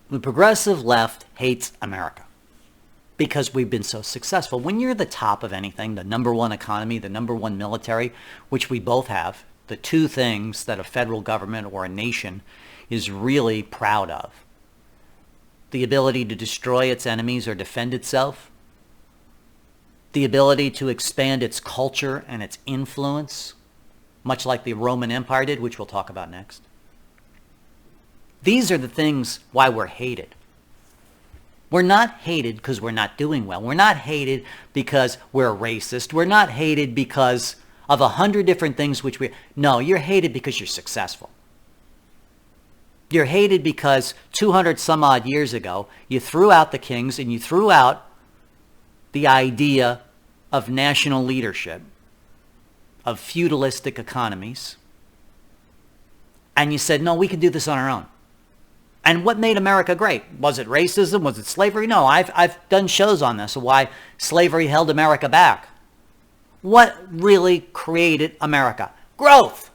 The progressive left hates America because we've been so successful. When you're the top of anything, the number one economy, the number one military, which we both have, the two things that a federal government or a nation is really proud of, the ability to destroy its enemies or defend itself, the ability to expand its culture and its influence, much like the Roman Empire did, which we'll talk about next. These are the things why we're hated. We're not hated because we're not doing well. We're not hated because we're racist. We're not hated because of 100 different things which we... No, you're hated because you're successful. You're hated because 200 some odd years ago, you threw out the kings and you threw out the idea of national leadership, of feudalistic economies, and you said, no, we can do this on our own. And what made America great? Was it racism? Was it slavery? No, I've done shows on this, why slavery held America back. What really created America? Growth.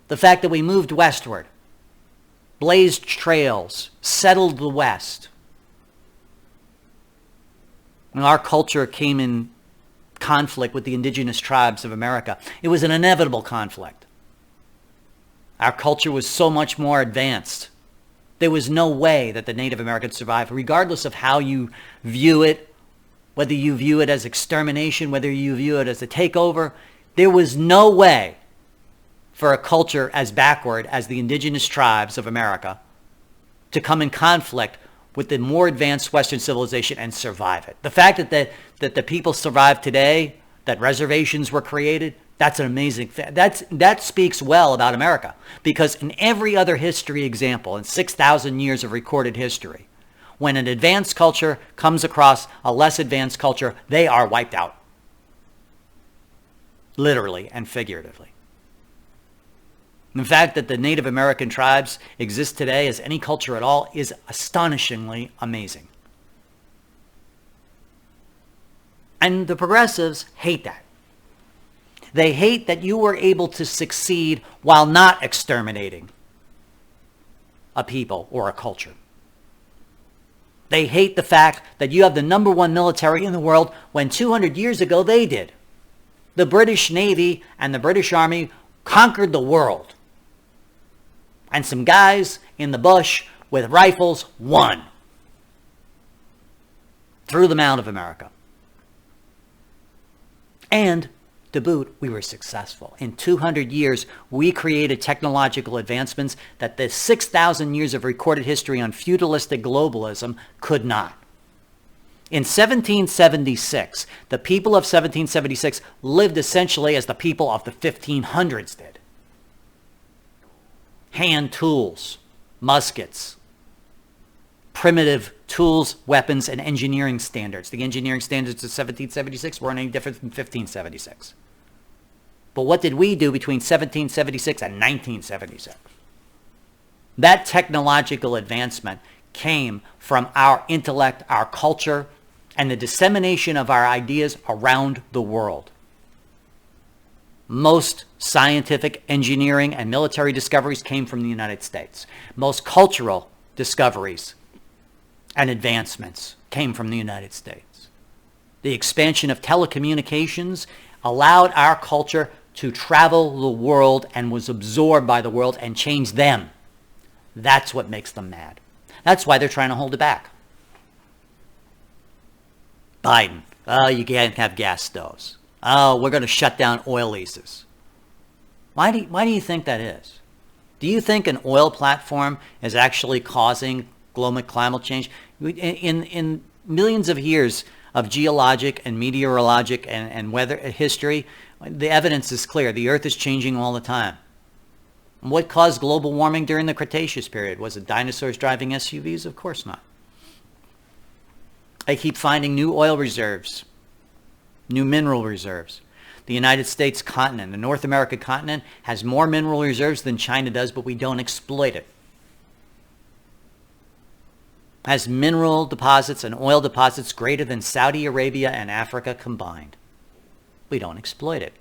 The fact that we moved westward, blazed trails, settled the West. And our culture came in conflict with the indigenous tribes of America. It was an inevitable conflict. Our culture was so much more advanced. There was no way that the Native Americans survived, regardless of how you view it, whether you view it as extermination, whether you view it as a takeover. There was no way for a culture as backward as the indigenous tribes of America to come in conflict with the more advanced Western civilization and survive it. The fact that the people survive today, that reservations were created, that's an amazing thing. That speaks well about America, because in every other history example, in 6,000 years of recorded history, when an advanced culture comes across a less advanced culture, they are wiped out. Literally and figuratively. The fact that the Native American tribes exist today as any culture at all is astonishingly amazing. And the progressives hate that. They hate that you were able to succeed while not exterminating a people or a culture. They hate the fact that you have the number one military in the world when 200 years ago they did. The British Navy and the British Army conquered the world. And some guys in the bush with rifles won. Threw them out of America. And to boot, we were successful. In 200 years, we created technological advancements that the 6,000 years of recorded history on feudalistic globalism could not. In 1776, the people of 1776 lived essentially as the people of the 1500s did. Hand tools, muskets, primitive tools, weapons, and engineering standards. The engineering standards of 1776 weren't any different from 1576. But what did we do between 1776 and 1976? That technological advancement came from our intellect, our culture, and the dissemination of our ideas around the world. Most scientific, engineering, and military discoveries came from the United States. Most cultural discoveries and advancements came from the United States. The expansion of telecommunications allowed our culture to travel the world and was absorbed by the world and change them. That's what makes them mad. That's why they're trying to hold it back. Biden, oh, you can't have gas stoves. Oh, we're going to shut down oil leases. Why do you think that is? Do you think an oil platform is actually causing global climate change? In millions of years of geologic and meteorologic and weather history, the evidence is clear. The Earth is changing all the time. And what caused global warming during the Cretaceous period? Was it dinosaurs driving SUVs? Of course not. They keep finding new oil reserves, new mineral reserves. The United States continent, the North America continent, has more mineral reserves than China does, but we don't exploit it. Has mineral deposits and oil deposits greater than Saudi Arabia and Africa combined. We don't exploit it.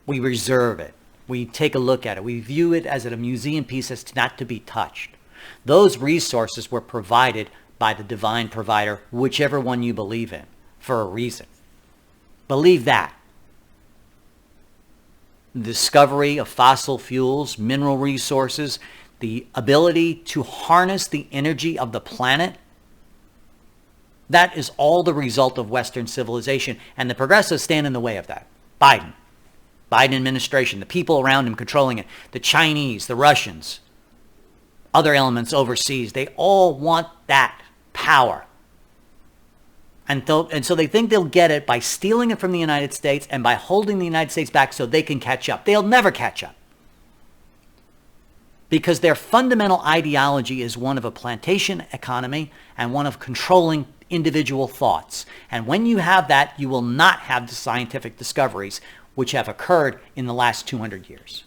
We reserve it. We take a look at it. We view it as a museum piece that's not to be touched. Those resources were provided by the divine provider, whichever one you believe in, for a reason. Believe that. The discovery of fossil fuels, mineral resources, the ability to harness the energy of the planet, that is all the result of Western civilization. And the progressives stand in the way of that. Biden administration, the people around him controlling it, the Chinese, the Russians, other elements overseas, they all want that power. And so they think they'll get it by stealing it from the United States and by holding the United States back so they can catch up. They'll never catch up. Because their fundamental ideology is one of a plantation economy and one of controlling individual thoughts. And when you have that, you will not have the scientific discoveries which have occurred in the last 200 years.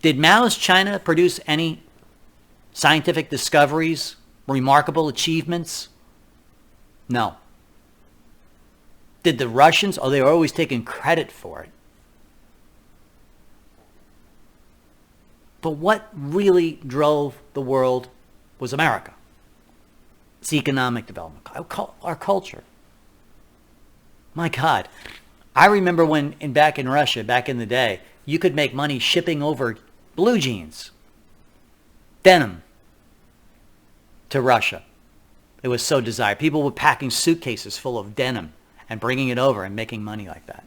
Did Mao's China produce any scientific discoveries, remarkable achievements? No. Did the Russians? Oh, they were always taking credit for it. But what really drove the world was America. It's economic development, our culture. My God, I remember when back in Russia, back in the day, you could make money shipping over blue jeans, denim, to Russia. It was so desired. People were packing suitcases full of denim and bringing it over and making money like that.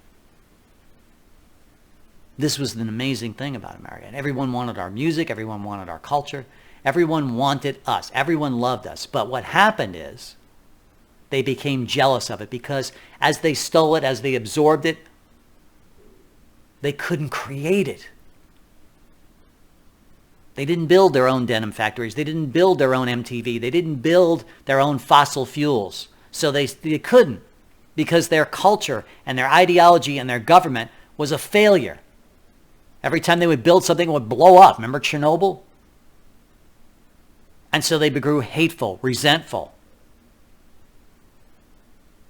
This was an amazing thing about America. And everyone wanted our music. Everyone wanted our culture. Everyone wanted us. Everyone loved us. But what happened is they became jealous of it because as they stole it, as they absorbed it, they couldn't create it. They didn't build their own denim factories. They didn't build their own MTV. They didn't build their own fossil fuels. So they couldn't because their culture and their ideology and their government was a failure. Every time they would build something, it would blow up. Remember Chernobyl? And so they grew hateful, resentful.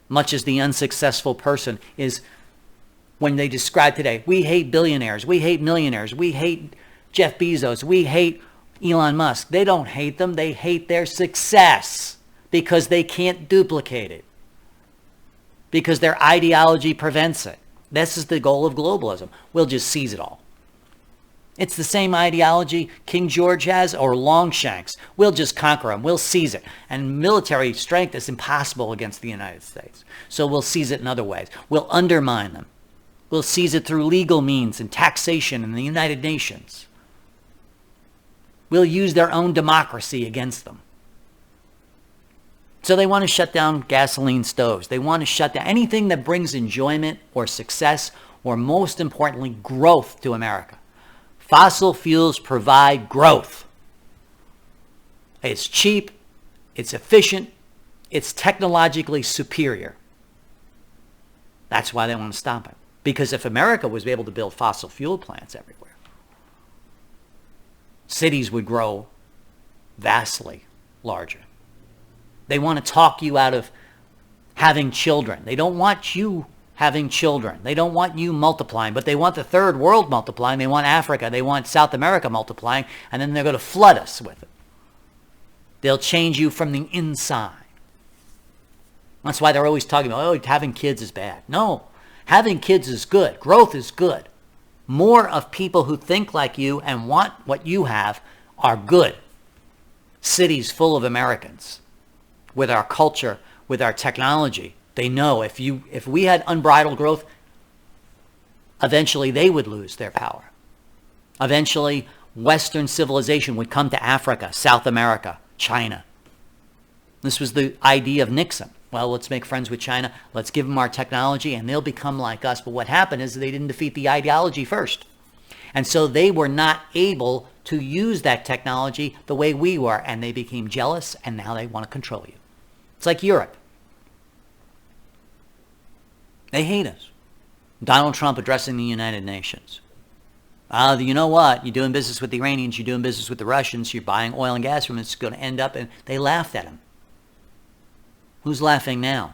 Much as the unsuccessful person is when they describe today, we hate billionaires, we hate millionaires, we hate Jeff Bezos, we hate Elon Musk. They don't hate them. They hate their success because they can't duplicate it. Because their ideology prevents it. This is the goal of globalism. We'll just seize it all. It's the same ideology King George has or Longshanks. We'll just conquer them. We'll seize it. And military strength is impossible against the United States. So we'll seize it in other ways. We'll undermine them. We'll seize it through legal means and taxation in the United Nations. We'll use their own democracy against them. So they want to shut down gasoline stoves. They want to shut down anything that brings enjoyment or success or, most importantly, growth to America. Fossil fuels provide growth. It's cheap, it's efficient, it's technologically superior. That's why they want to stop it. Because if America was able to build fossil fuel plants everywhere, cities would grow vastly larger. They want to talk you out of having children. They don't want you having children. They don't want you multiplying, but they want the third world multiplying. They want Africa. They want South America multiplying, and then they're going to flood us with it. They'll change you from the inside. That's why they're always talking about, oh, having kids is bad. No, having kids is good. Growth is good. More of people who think like you and want what you have are good. Cities full of Americans with our culture, with our technology. They know if we had unbridled growth, eventually they would lose their power. Eventually, Western civilization would come to Africa, South America, China. This was the idea of Nixon. Well, let's make friends with China. Let's give them our technology and they'll become like us. But what happened is they didn't defeat the ideology first. And so they were not able to use that technology the way we were. And they became jealous and now they want to control you. It's like Europe. They hate us. Donald Trump addressing the United Nations. You know what? You're doing business with the Iranians. You're doing business with the Russians. You're buying oil and gas from them. It's going to end up, and they laughed at him. Who's laughing now?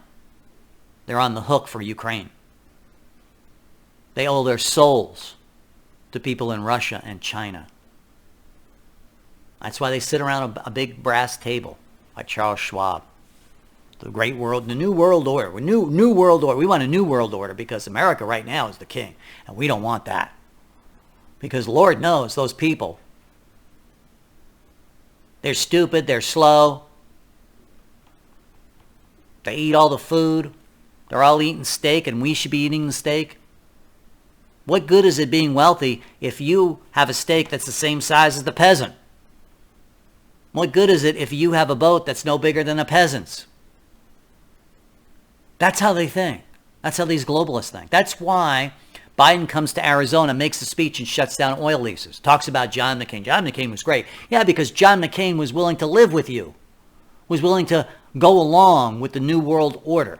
They're on the hook for Ukraine. They owe their souls to people in Russia and China. That's why they sit around a big brass table, like Charles Schwab. The great world, the new world order. New world order. We want a new world order because America right now is the king, and we don't want that. Because Lord knows those people, they're stupid, they're slow, they eat all the food, they're all eating steak, and we should be eating the steak. What good is it being wealthy if you have a steak that's the same size as the peasant? What good is it if you have a boat that's no bigger than a peasant's? That's how they think. That's how these globalists think. That's why Biden comes to Arizona, makes a speech, and shuts down oil leases. Talks about John McCain. John McCain was great. Yeah, because John McCain was willing to live with you, was willing to go along with the New World Order.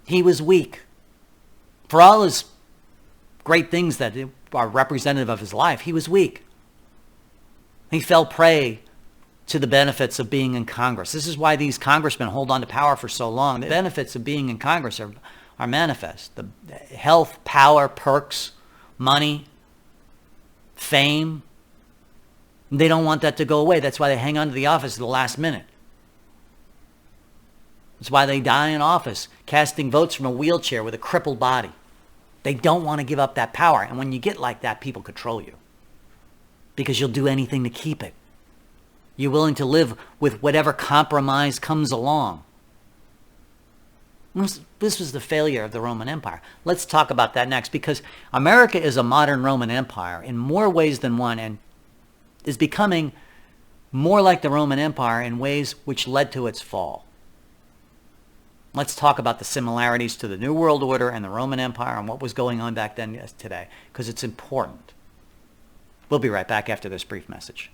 He was weak. For all his great things that are representative of his life, he was weak. He fell prey to the benefits of being in Congress. This is why these congressmen hold on to power for so long. The benefits of being in Congress are manifest. The health, power, perks, money, fame. They don't want that to go away. That's why they hang on to the office at the last minute. That's why they die in office, casting votes from a wheelchair with a crippled body. They don't want to give up that power. And when you get like that, people control you. Because you'll do anything to keep it. You're willing to live with whatever compromise comes along. This was the failure of the Roman Empire. Let's talk about that next, because America is a modern Roman Empire in more ways than one, and is becoming more like the Roman Empire in ways which led to its fall. Let's talk about the similarities to the New World Order and the Roman Empire and what was going on back then as today, because it's important. We'll be right back after this brief message.